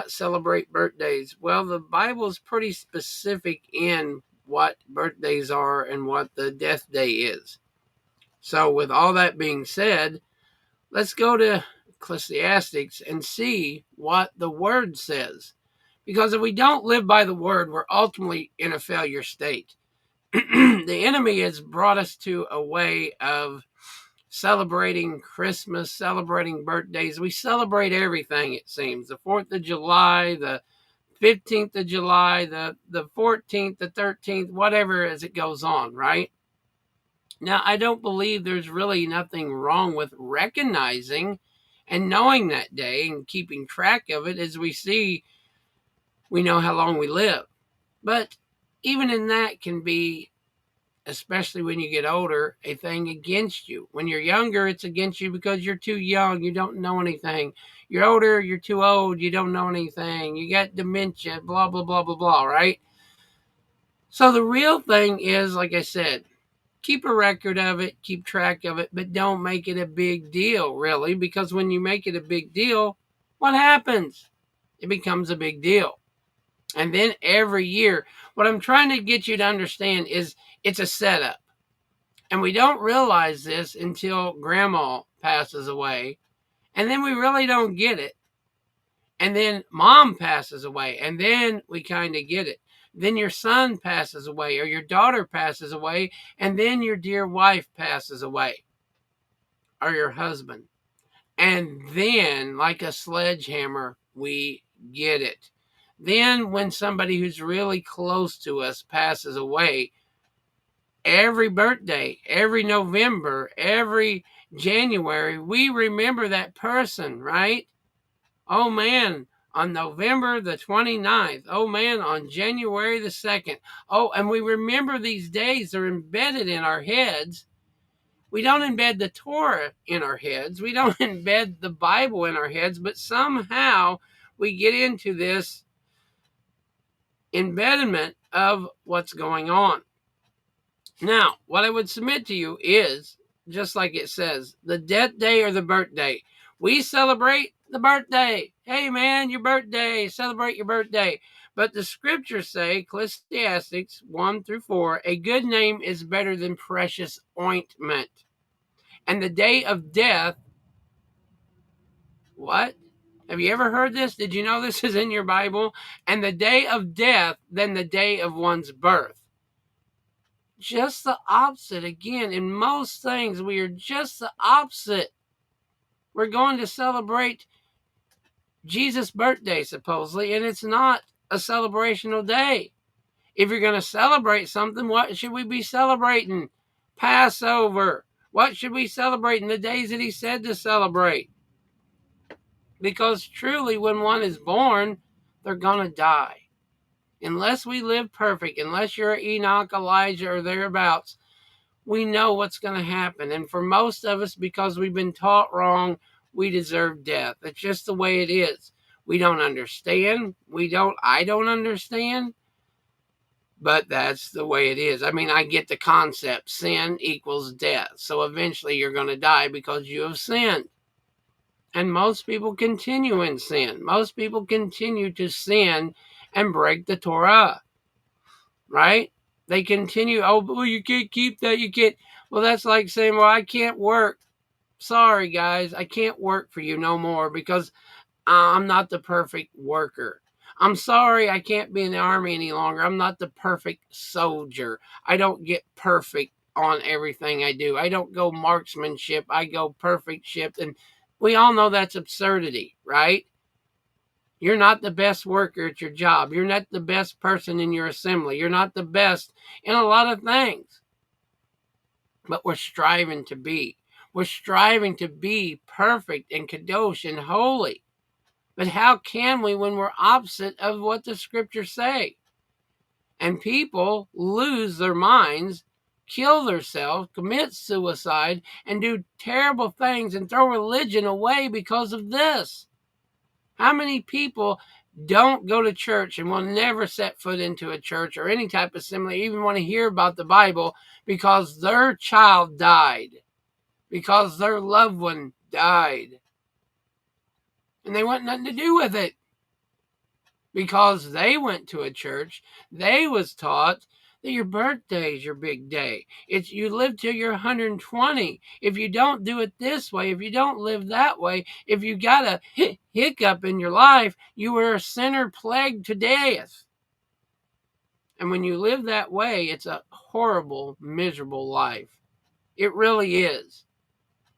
not celebrate birthdays? Well, the Bible is pretty specific in what birthdays are and what the death day is. So, with all that being said, let's go to Ecclesiastes and see what the Word says. Because if we don't live by the Word, we're ultimately in a failure state. The enemy has brought us to a way of celebrating Christmas, celebrating birthdays. We celebrate everything, it seems. The 4th of July, the 15th of July, the 14th, the 13th, whatever as it goes on, right? Now, I don't believe there's really nothing wrong with recognizing and knowing that day and keeping track of it. As we know how long we live. But even in that can be, especially when you get older, a thing against you. When you're younger, it's against you because you're too young. You don't know anything. You're older, you're too old. You don't know anything. You got dementia, blah, blah, blah, blah, blah, right? So the real thing is, like I said, keep a record of it, keep track of it, but don't make it a big deal, really, because when you make it a big deal, what happens? It becomes a big deal. And then every year, what I'm trying to get you to understand is it's a setup. And we don't realize this until grandma passes away. And then we really don't get it. And then mom passes away. And then we kind of get it. Then your son passes away or your daughter passes away. And then your dear wife passes away or your husband. And then, like a sledgehammer, we get it. Then when somebody who's really close to us passes away, every birthday, every November, every January, we remember that person, right? Oh man, on November the 29th. Oh man, on January the 2nd. Oh, and we remember these days, they're embedded in our heads. We don't embed the Torah in our heads. We don't embed the Bible in our heads, but somehow we get into this embedment of what's going on. Now, what I would submit to you is, just like it says, the death day or the birthday. We celebrate the birthday. Hey, man, your birthday. Celebrate your birthday. But the scriptures say, Ecclesiastes 1 through 4, a good name is better than precious ointment. And the day of death, what? Have you ever heard this? Did you know this is in your Bible? And the day of death than the day of one's birth. Just the opposite. Again, in most things, we are just the opposite. We're going to celebrate Jesus' birthday, supposedly, and it's not a celebrational day. If you're going to celebrate something, what should we be celebrating? Passover. What should we celebrate in the days that he said to celebrate? Because truly, when one is born, they're going to die. Unless we live perfect, unless you're Enoch, Elijah, or thereabouts, we know what's going to happen. And for most of us, because we've been taught wrong, we deserve death. It's just the way it is. We don't understand. I don't understand. But that's the way it is. I mean, I get the concept. Sin equals death. So eventually you're going to die because you have sinned. And most people continue in sin. Most people continue to sin and break the Torah. Right? They continue, well, you can't keep that. You can't. Well, that's like saying, well, I can't work. Sorry, guys. I can't work for you no more because I'm not the perfect worker. I'm sorry I can't be in the army any longer. I'm not the perfect soldier. I don't get perfect on everything I do. I don't go marksmanship. I go perfect ship. And we all know that's absurdity, right? You're not the best worker at your job. You're not the best person in your assembly. You're not the best in a lot of things. But we're striving to be. We're striving to be perfect and kadosh and holy. But how can we when we're opposite of what the scriptures say? And people lose their minds, kill themselves, commit suicide, and do terrible things and throw religion away because of this. How many people don't go to church and will never set foot into a church or any type of assembly, even want to hear about the Bible because their child died, because their loved one died, and they want nothing to do with it? because they went to a church. They was taught that your birthday is your big day. It's you live till you're 120. If you don't do it this way, if you don't live that way, if you got a hiccup in your life, you were a sinner plagued to death. And when you live that way, it's a horrible, miserable life. It really is.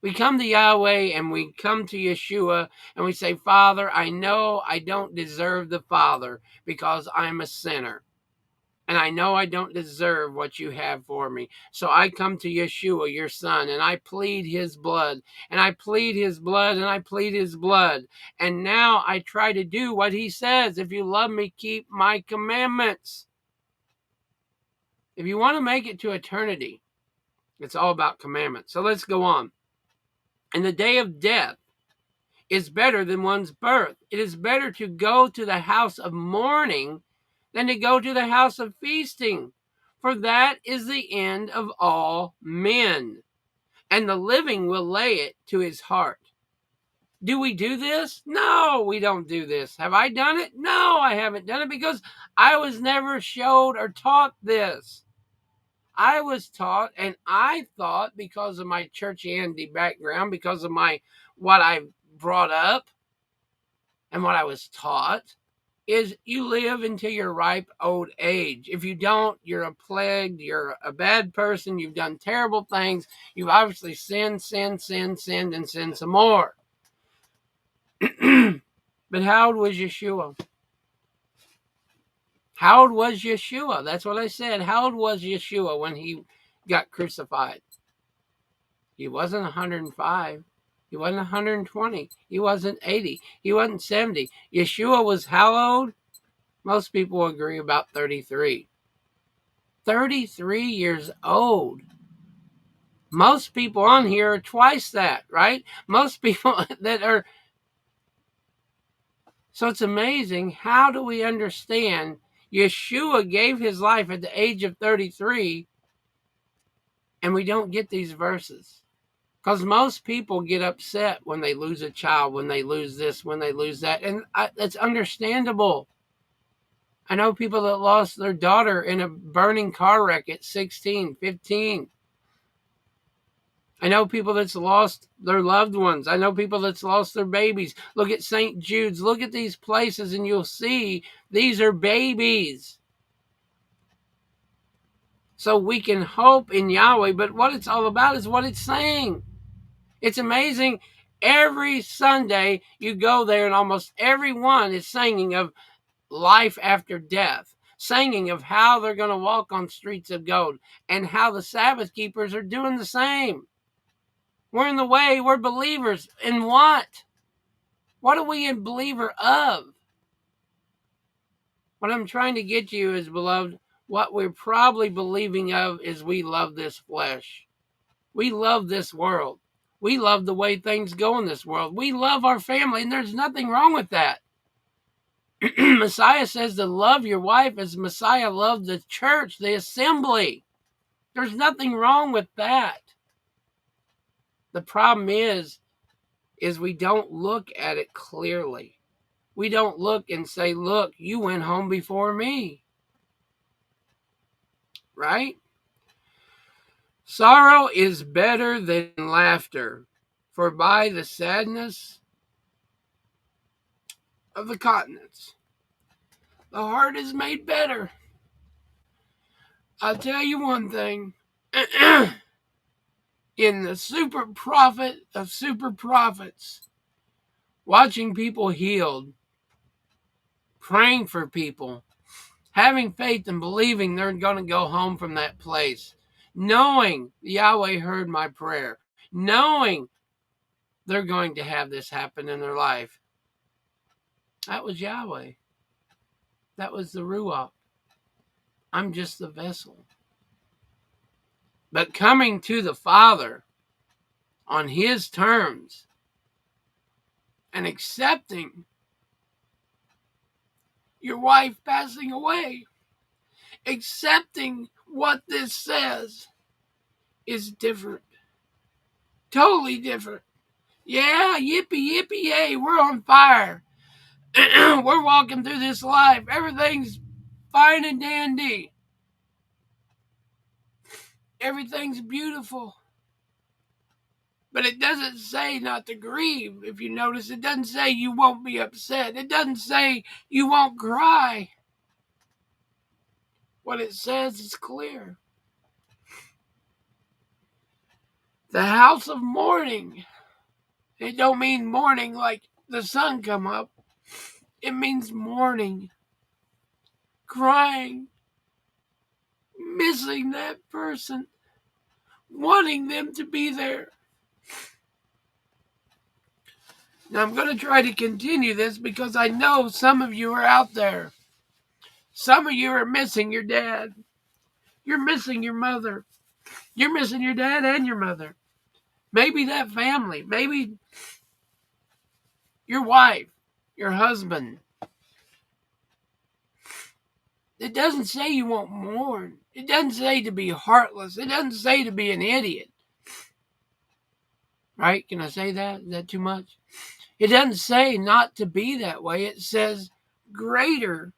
We come to Yahweh and we come to Yeshua and we say, Father, I know I don't deserve the Father because I'm a sinner. And I know I don't deserve what you have for me. So I come to Yeshua, your son, and I plead his blood. And I plead his blood and I plead his blood. And now I try to do what he says. If you love me, keep my commandments. If you want to make it to eternity, it's all about commandments. So let's go on. In the day of death, is better than one's birth. It is better to go to the house of mourning than to go to the house of feasting, for that is the end of all men, and the living will lay it to his heart. Do we do this? No, we don't do this. Have I done it? No, I haven't done it because I was never showed or taught this. I was taught, and I thought because of my churchianity background, because of my what I brought up, and what I was taught is you live until your ripe old age. If you don't, you're a plague, you're a bad person, you've done terrible things, you've obviously sinned, and sinned some more. But how old was Yeshua? How old was Yeshua? That's what I said. How old was Yeshua when he got crucified? He wasn't 105. He wasn't 120. He wasn't 80. He wasn't 70. Yeshua was how old? Most people agree about 33. 33 years old. Most people on here are twice that, right? Most people that are. So it's amazing. How do we understand Yeshua gave his life at the age of 33 and we don't get these verses? Because most people get upset when they lose a child, when they lose this, when they lose that. And that's understandable. I know people that lost their daughter in a burning car wreck at 16, 15. I know people that's lost their loved ones. I know people that's lost their babies. Look at St. Jude's. Look at these places and you'll see these are babies. So we can hope in Yahweh, but what it's all about is what it's saying. It's amazing. Every Sunday you go there and almost everyone is singing of life after death, singing of how they're going to walk on streets of gold and how the Sabbath keepers are doing the same. We're in the way. We're believers in what? What are we a believer of? What I'm trying to get you is, beloved, what we're probably believing of is we love this flesh. We love this world. We love the way things go in this world. We love our family, and there's nothing wrong with that. Messiah says to love your wife as Messiah loved the church, the assembly. There's nothing wrong with that. The problem is we don't look at it clearly. We don't look and say, look, you went home before me. Right? Sorrow is better than laughter, for by the sadness of the countenance, the heart is made better. I'll tell you one thing. In the super prophet of super prophets, watching people healed, praying for people, having faith and believing they're going to go home from that place, knowing Yahweh heard my prayer, knowing they're going to have this happen in their life. That was Yahweh. That was the Ruach. I'm just the vessel. But coming to the Father on his terms and accepting your wife passing away, accepting what this says is different. Totally different. Yeah, yippee, yippee, yay, we're on fire. We're walking through this life. Everything's fine and dandy. Everything's beautiful. But it doesn't say not to grieve. If you notice, it doesn't say you won't be upset. It doesn't say you won't cry. What it says is clear. The house of mourning. It don't mean mourning like the sun come up. It means mourning. Crying. Missing that person. Wanting them to be there. Now I'm going to try to continue this because I know some of you are out there. Some of you are missing your dad. You're missing your mother. You're missing your dad and your mother. Maybe that family. Maybe your wife, your husband. It doesn't say you won't mourn. It doesn't say to be heartless. It doesn't say to be an idiot. Right? Can I say that? Is that too much? It doesn't say not to be that way. It says greater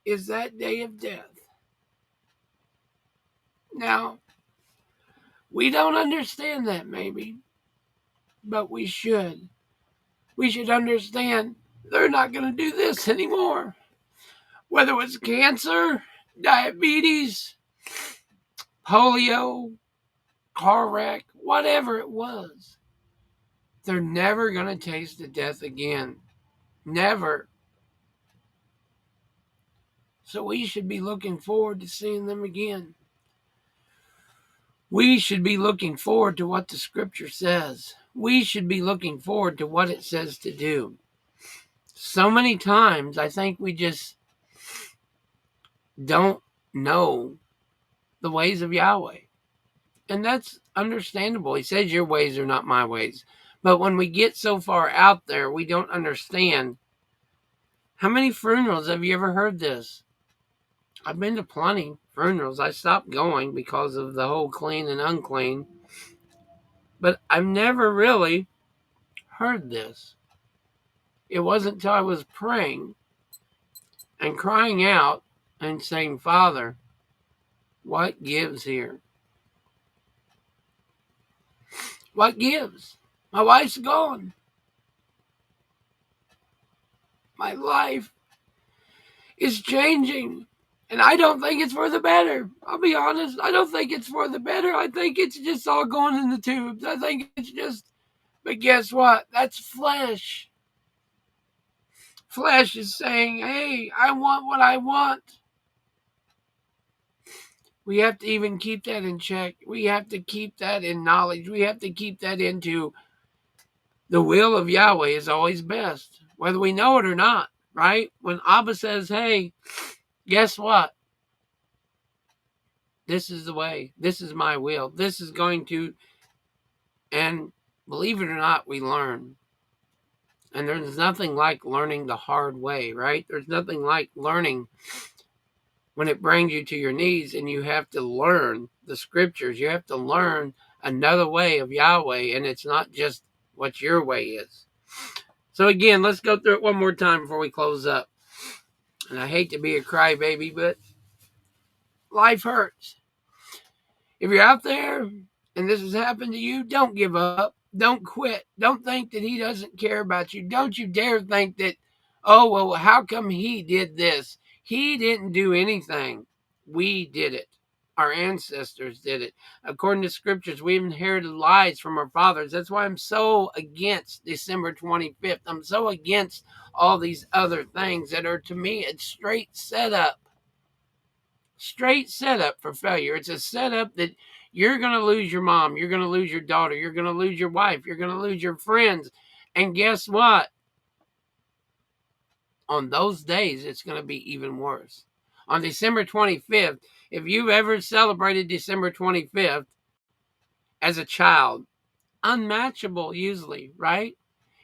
is that day of death. Now, we don't understand that maybe, but we should. We should understand they're not going to do this anymore. Whether it's cancer, diabetes, polio, car wreck, whatever it was, they're never going to taste the death again. Never. So we should be looking forward to seeing them again. We should be looking forward to what the scripture says. We should be looking forward to what it says to do. So many times, I think we just don't know the ways of Yahweh. And that's understandable. He says, your ways are not my ways. But when we get so far out there, we don't understand. How many funerals have you ever heard this? I've been to plenty funerals. I stopped going because of the whole clean and unclean. But I've never really heard this. It wasn't until I was praying and crying out and saying, Father, what gives here? What gives? My wife's gone. My life is changing. And I don't think it's for the better. I'll be honest. I don't think it's for the better. I think it's just all going in the tubes. I think it's just, but guess what? That's flesh. Flesh is saying, hey, I want what I want. We have to even keep that in check. We have to keep that in knowledge. We have to keep that into the will of Yahweh is always best, whether we know it or not, right? When Abba says, hey, guess what? This is the way. This is my will. This is going to, and believe it or not, we learn. And there's nothing like learning the hard way, right? There's nothing like learning when it brings you to your knees and you have to learn the scriptures. You have to learn another way of Yahweh, and it's not just what your way is. So again, let's go through it one more time before we close up. And I hate to be a crybaby, but life hurts. If you're out there and this has happened to you, don't give up. Don't quit. Don't think that he doesn't care about you. Don't you dare think that, oh, well, how come he did this? He didn't do anything. We did it. Our ancestors did it. According to scriptures, we inherited lies from our fathers. That's why I'm so against December 25th. I'm so against all these other things that are, to me, a straight setup. Straight setup for failure. It's a setup that you're going to lose your mom. You're going to lose your daughter. You're going to lose your wife. You're going to lose your friends. And guess what? On those days, it's going to be even worse. On December 25th, if you've ever celebrated December 25th as a child, unmatchable usually, right?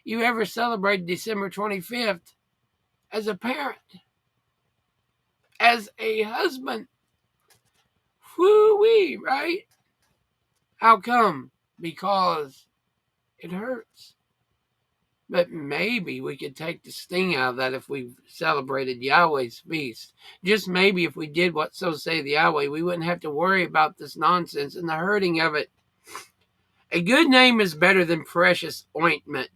You ever celebrated December 25th as a parent, as a husband? Whoo-wee, right? How come? Because it hurts. But maybe we could take the sting out of that if we celebrated Yahweh's feast. Just maybe if we did what so say the Yahweh, we wouldn't have to worry about this nonsense and the hurting of it. A good name is better than precious ointment.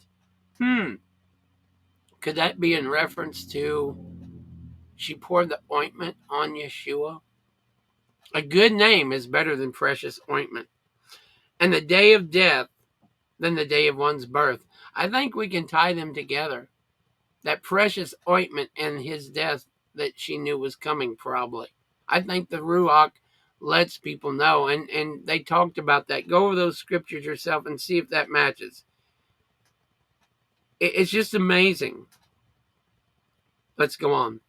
Could that be in reference to she poured the ointment on Yeshua? A good name is better than precious ointment. And the day of death than the day of one's birth. I think we can tie them together. That precious ointment and his death that she knew was coming, probably. I think the Ruach lets people know, and they talked about that. Go over those scriptures yourself and see if that matches. It's just amazing. Let's go on.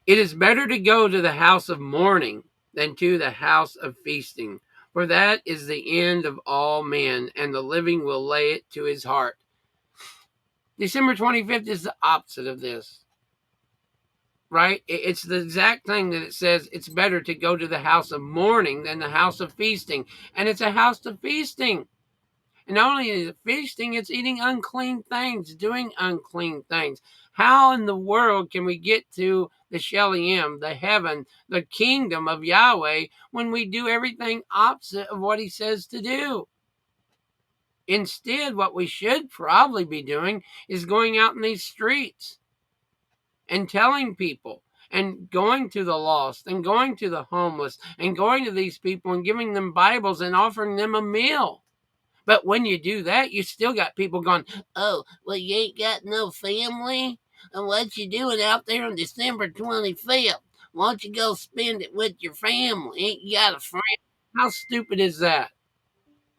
It is better to go to the house of mourning than to the house of feasting, for that is the end of all men, and the living will lay it to his heart. December 25th is the opposite of this, right? It's the exact thing that it says it's better to go to the house of mourning than the house of feasting. And it's a house of feasting. And not only is it feasting, it's eating unclean things, doing unclean things. How in the world can we get to the Shelim, the heaven, the kingdom of Yahweh, when we do everything opposite of what he says to do? Instead, what we should probably be doing is going out in these streets and telling people and going to the lost and going to the homeless and going to these people and giving them Bibles and offering them a meal. But when you do that, you still got people going, oh, well, you ain't got no family? And what you doing out there on December 25th? Why don't you go spend it with your family? Ain't you got a friend? How stupid is that?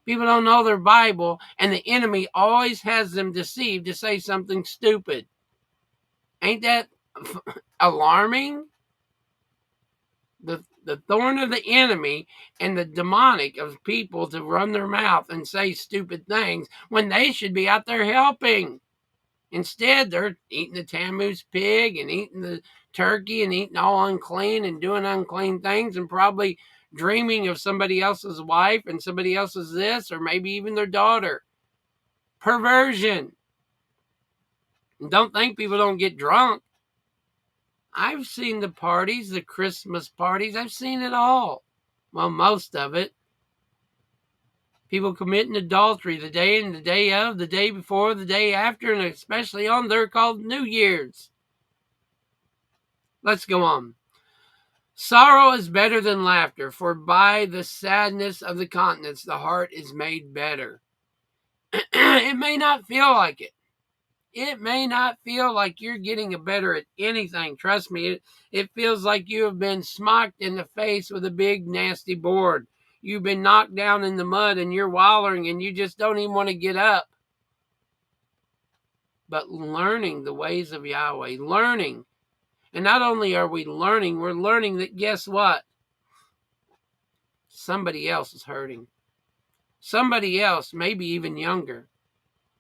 People don't know their Bible, and the enemy always has them deceived to say something stupid. Ain't that alarming? The thorn of the enemy and the demonic of people to run their mouth and say stupid things when they should be out there helping. Instead, they're eating the Tammuz pig and eating the turkey and eating all unclean and doing unclean things and probably dreaming of somebody else's wife and somebody else's this or maybe even their daughter. Perversion. And don't think people don't get drunk. I've seen the parties, the Christmas parties. I've seen it all. Well, most of it. People committing adultery the day and the day of, the day before, the day after, and especially on they're called New Year's. Let's go on. Sorrow is better than laughter, for by the sadness of the countenance the heart is made better. It may not feel like it. It may not feel like you're getting better at anything. Trust me, it feels like you have been smacked in the face with a big, nasty board. You've been knocked down in the mud and you're wallowing and you just don't even want to get up. But learning the ways of Yahweh, learning. And not only are we learning, we're learning that guess what? Somebody else is hurting. Somebody else, maybe even younger.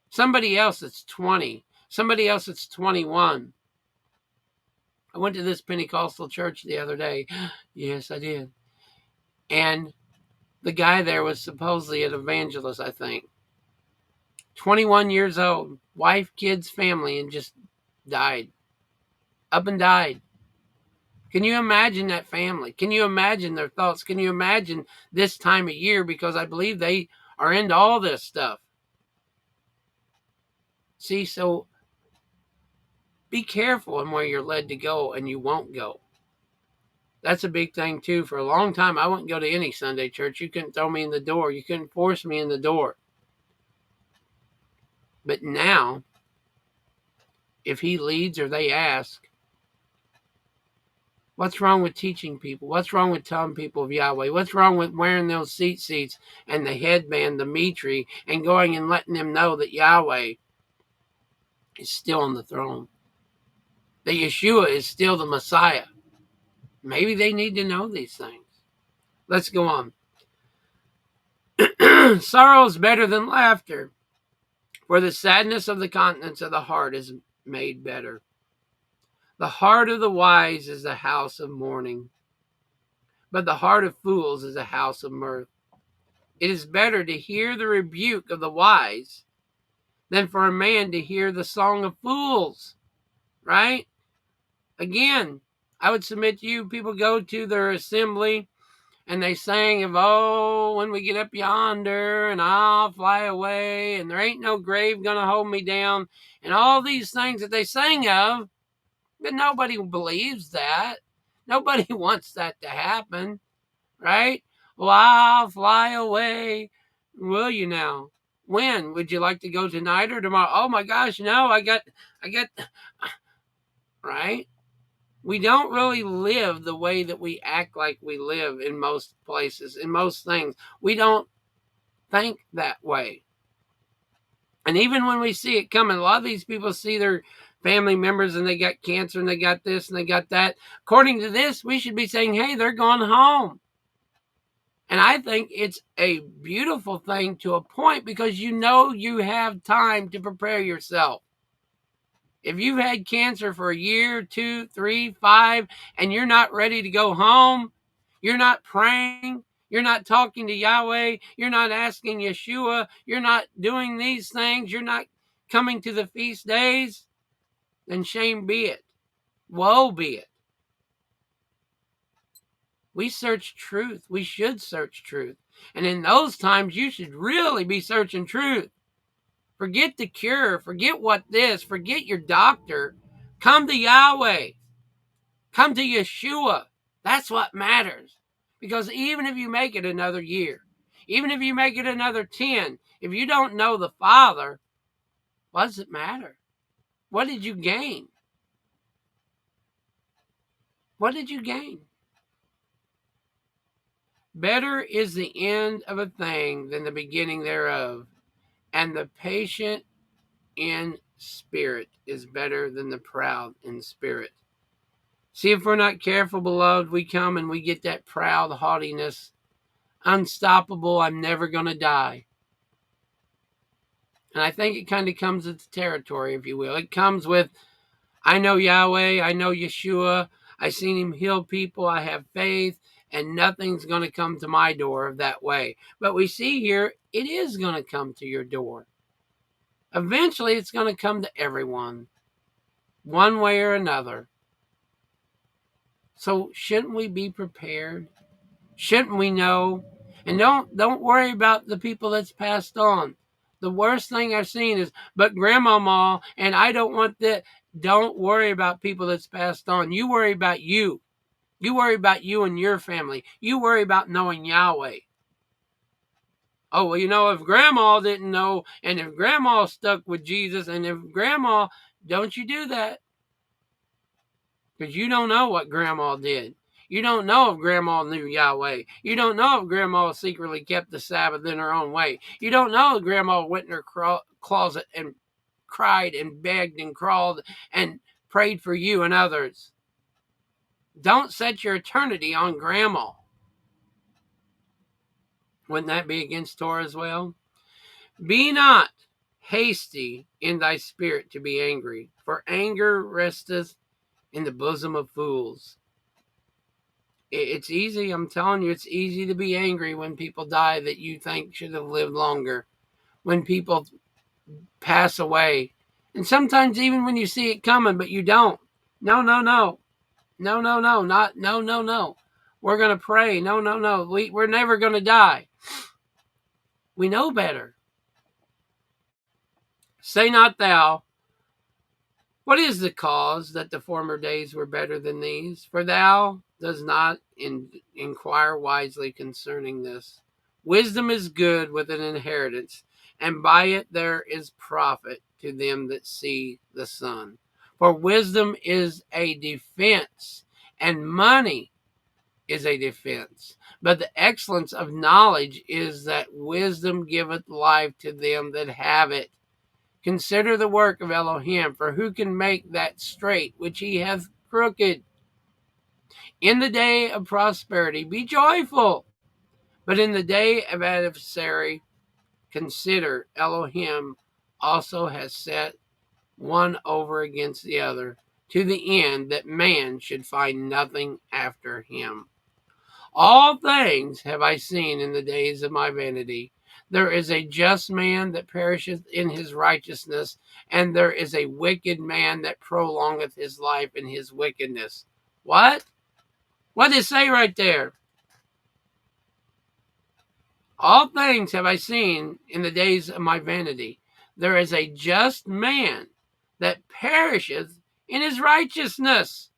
Somebody else that's 20. Somebody else that's 21. I went to this Pentecostal church the other day. Yes, I did. And the guy there was supposedly an evangelist, I think. 21 years old. Wife, kids, family, and just died. Up and died. Can you imagine that family? Can you imagine their thoughts? Can you imagine this time of year? Because I believe they are into all this stuff. See, so be careful in where you're led to go and you won't go. That's a big thing too. For a long time, I wouldn't go to any Sunday church. You couldn't throw me in the door. You couldn't force me in the door. But now, if he leads or they ask, what's wrong with teaching people? What's wrong with telling people of Yahweh? What's wrong with wearing those seats and the headband, the mitri, and going and letting them know that Yahweh is still on the throne? That Yeshua is still the Messiah. Maybe they need to know these things. Let's go on. Sorrow is better than laughter, for the sadness of the countenance of the heart is made better. The heart of the wise is a house of mourning, but the heart of fools is a house of mirth. It is better to hear the rebuke of the wise than for a man to hear the song of fools, right? Again, I would submit to you, people go to their assembly and they sang of, oh, when we get up yonder and I'll fly away and there ain't no grave gonna hold me down, and all these things that they sang of, but nobody believes that. Nobody wants that to happen, right? Well, I'll fly away. Will you now? When? Would you like to go tonight or tomorrow? Oh my gosh, no, I got, right? We don't really live the way that we act like we live in most places, in most things. We don't think that way. And even when we see it coming, a lot of these people see their family members and they got cancer and they got this and they got that. According to this, we should be saying, hey, they're going home. And I think it's a beautiful thing to a point, because you know you have time to prepare yourself. If you've had cancer for a year, 2, 3, 5, and you're not ready to go home, you're not praying, you're not talking to Yahweh, you're not asking Yeshua, you're not doing these things, you're not coming to the feast days, then shame be it. Woe be it. We search truth. We should search truth. And in those times, you should really be searching truth. Forget the cure. Forget what this. Forget your doctor. Come to Yahweh. Come to Yeshua. That's what matters. Because even if you make it another year, even if you make it another 10, if you don't know the Father, what does it matter? What did you gain? What did you gain? Better is the end of a thing than the beginning thereof, and the patient in spirit is better than the proud in spirit. See, if we're not careful, beloved, we come and we get that proud haughtiness, unstoppable, I'm never going to die. And I think it kind of comes with the territory, if you will. It comes with, I know Yahweh, I know Yeshua, I've seen him heal people, I have faith, and nothing's going to come to my door of that way. But we see here, it is going to come to your door. Eventually, it's going to come to everyone, one way or another. So shouldn't we be prepared? Shouldn't we know? And don't worry about the people that's passed on. The worst thing I've seen is, but grandmama, and I don't want that. Don't worry about people that's passed on. You worry about you. You worry about you and your family. You worry about knowing Yahweh. Oh, well, if grandma didn't know, and if grandma stuck with Jesus, and if grandma, don't you do that. Because you don't know what grandma did. You don't know if grandma knew Yahweh. You don't know if grandma secretly kept the Sabbath in her own way. You don't know if grandma went in her closet and cried and begged and crawled and prayed for you and others. Don't set your eternity on grandma. Wouldn't that be against Torah as well? Be not hasty in thy spirit to be angry, for anger resteth in the bosom of fools. It's easy, I'm telling you, it's easy to be angry when people die that you think should have lived longer, when people pass away, and sometimes even when you see it coming, but you don't. No, no, no. No, no, no. Not, no, no, no. We're going to pray. No, no, no. We're never going to die. We know better. Say not thou, what is the cause that the former days were better than these? For thou does not inquire wisely concerning this. Wisdom is good with an inheritance, and by it there is profit to them that see the sun. For wisdom is a defense, and money is a defense. But the excellence of knowledge is that wisdom giveth life to them that have it. Consider the work of Elohim, for who can make that straight which he hath crooked? In the day of prosperity be joyful, but in the day of adversary consider Elohim also has set one over against the other, to the end that man should find nothing after him. All things have I seen in the days of my vanity, There is a just man that perisheth in his righteousness, and there is a wicked man that prolongeth his life in his wickedness. What? What did it say right there? All things have I seen in the days of my vanity. There is a just man that perisheth in his righteousness.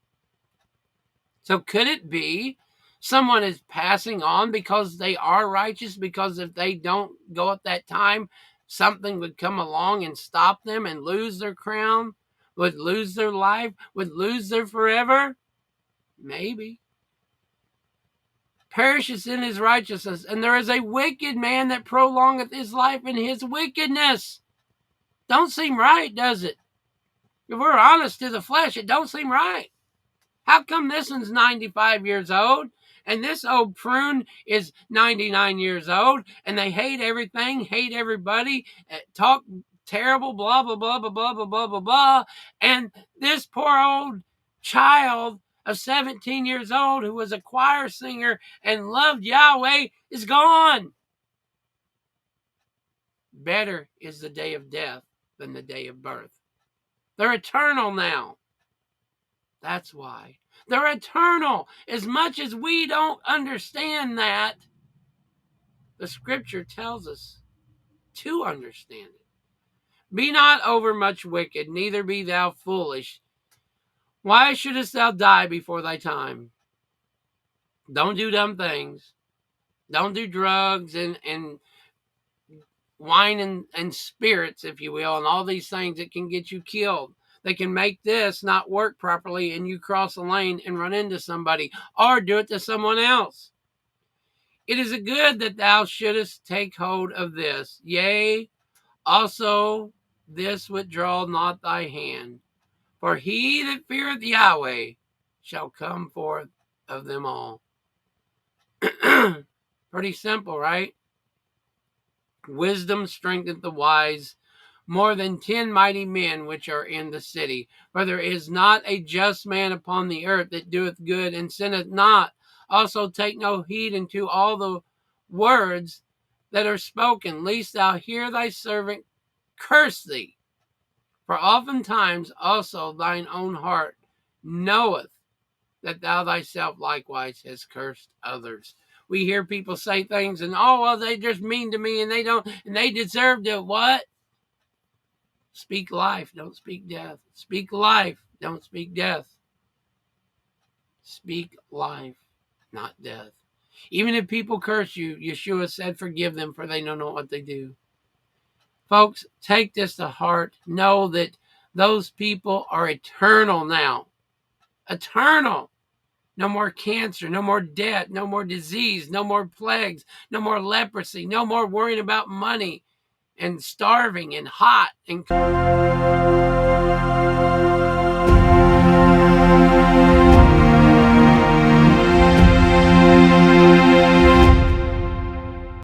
So could it be someone is passing on because they are righteous? Because if they don't go at that time, something would come along and stop them and lose their crown, would lose their life, would lose their forever? Maybe. Perishes in his righteousness, and there is a wicked man that prolongeth his life in his wickedness. Don't seem right, does it? If we're honest to the flesh, it don't seem right. How come this one's 95 years old and this old prune is 99 years old and they hate everything, hate everybody, talk terrible, blah, blah, blah, blah, blah, blah, blah, blah, blah. And this poor old child of 17 years old who was a choir singer and loved Yahweh is gone. Better is the day of death than the day of birth. They're eternal now. That's why. They're eternal. As much as we don't understand that, the scripture tells us to understand it. Be not overmuch wicked, neither be thou foolish. Why shouldest thou die before thy time? Don't do dumb things. Don't do drugs and wine and spirits, if you will, and all these things that can get you killed. They can make this not work properly and you cross a lane and run into somebody or do it to someone else. It is a good that thou shouldest take hold of this. Yea, also this withdraw not thy hand. For he that feareth Yahweh shall come forth of them all. Pretty simple, right? Wisdom strengtheneth the wise more than 10 mighty men which are in the city. For there is not a just man upon the earth that doeth good and sinneth not. Also take no heed unto all the words that are spoken, lest thou hear thy servant curse thee. For oftentimes also thine own heart knoweth that thou thyself likewise hast cursed others. We hear people say things and, oh, well, they just mean to me and they deserve to what? Speak life, don't speak death. Speak life, don't speak death. Speak life, not death. Even if people curse you, Yeshua said, forgive them, for they know not what they do. Folks, take this to heart. Know that those people are eternal now. Eternal. No more cancer, no more debt, no more disease, no more plagues, no more leprosy, no more worrying about money and starving and hot and